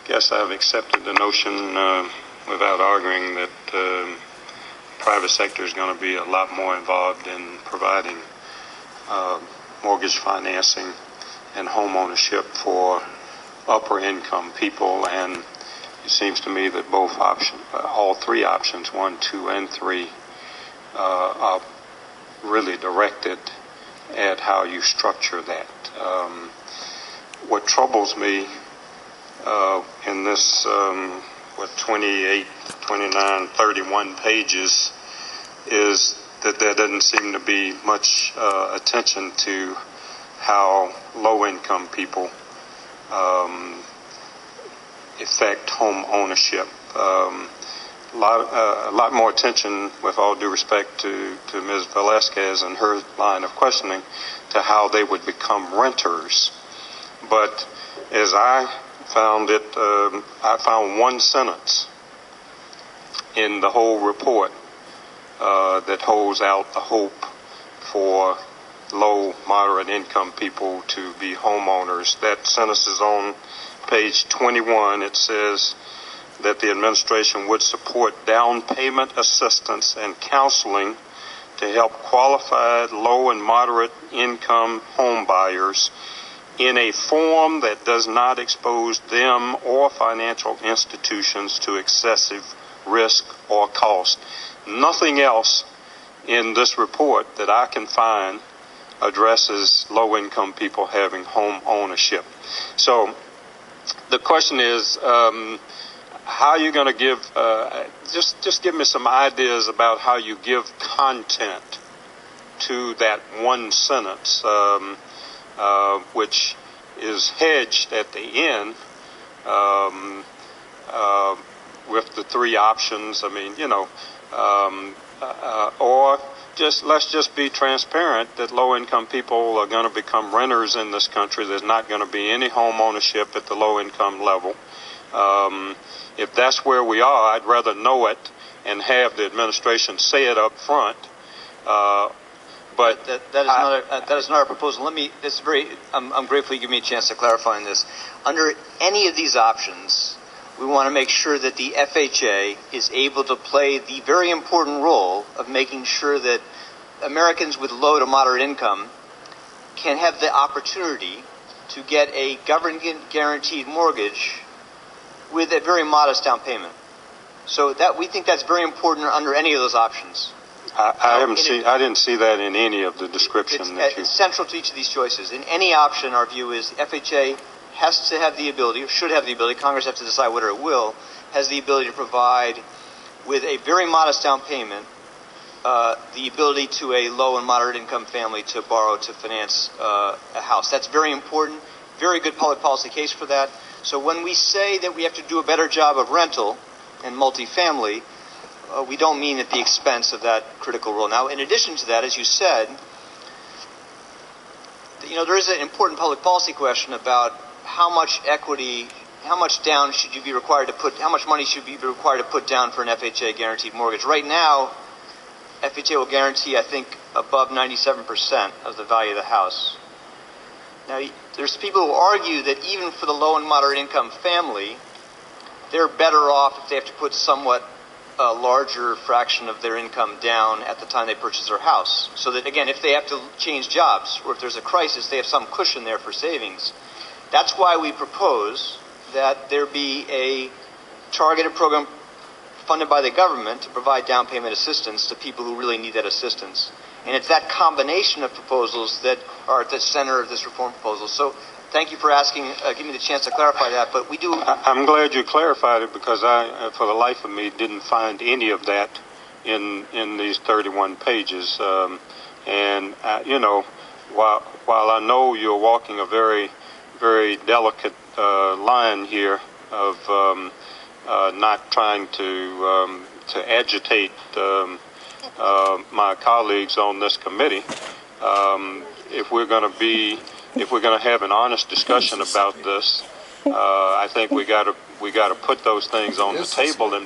guess I've accepted the notion without arguing that the private sector is going to be a lot more involved in providing mortgage financing and home ownership for upper income people, and it seems to me that both options, all three options, 1, 2, and 3, are really directed at how you structure that. What troubles me in this 28, 29, 31 pages is that there doesn't seem to be much attention to how low-income people affect home ownership. A lot more attention, with all due respect to Ms. Velasquez and her line of questioning, to how they would become renters. But as I found it, I found one sentence in the whole report that holds out the hope for low, moderate income people to be homeowners. That sentence is on page 21. It says that the administration would support down payment assistance and counseling to help qualified low and moderate income home buyers in a form that does not expose them or financial institutions to excessive risk or cost. Nothing else in this report that I can find addresses low-income people having home ownership. So the question is, how are you going to give, just give me some ideas about how you give content to that one sentence, which is hedged at the end with the three options. I mean, you know, or let's just be transparent that low-income people are going to become renters in this country. There's not going to be any home ownership at the low-income level. If that's where we are, I'd rather know it and have the administration say it up front. But that is not our proposal. I'm grateful you give me a chance to clarify on this. Under any of these options, we want to make sure that the FHA is able to play the very important role of making sure that Americans with low to moderate income can have the opportunity to get a government-guaranteed mortgage with a very modest down payment. So that we think that's very important under any of those options. I didn't see that in any of the description. It's central to each of these choices. In any option, our view is FHA has to have the ability, or should have the ability, Congress has to decide whether it will, has the ability to provide, with a very modest down payment, the ability to a low and moderate income family to borrow to finance a house. That's very important, very good public policy case for that. So when we say that we have to do a better job of rental and multifamily, we don't mean at the expense of that critical role. Now, in addition to that, as you said, you know, there is an important public policy question about how much equity, how much down should you be required to put, how much money should you be required to put down for an FHA guaranteed mortgage. Right now, FHA will guarantee, I think, above 97% of the value of the house. Now, there's people who argue that even for the low and moderate income family, they're better off if they have to put somewhat a larger fraction of their income down at the time they purchase their house. So that, again, if they have to change jobs or if there's a crisis, they have some cushion there for savings. That's why we propose that there be a targeted program funded by the government to provide down payment assistance to people who really need that assistance. And it's that combination of proposals that are at the center of this reform proposal. So thank you for asking, giving me the chance to clarify that. But we do. I'm glad you clarified it, because I, for the life of me, didn't find any of that in these 31 pages. You know, while I know you're walking a very, very delicate line here of not trying to agitate my colleagues on this committee, if we're going to have an honest discussion about this, I think we got to put those things on the table and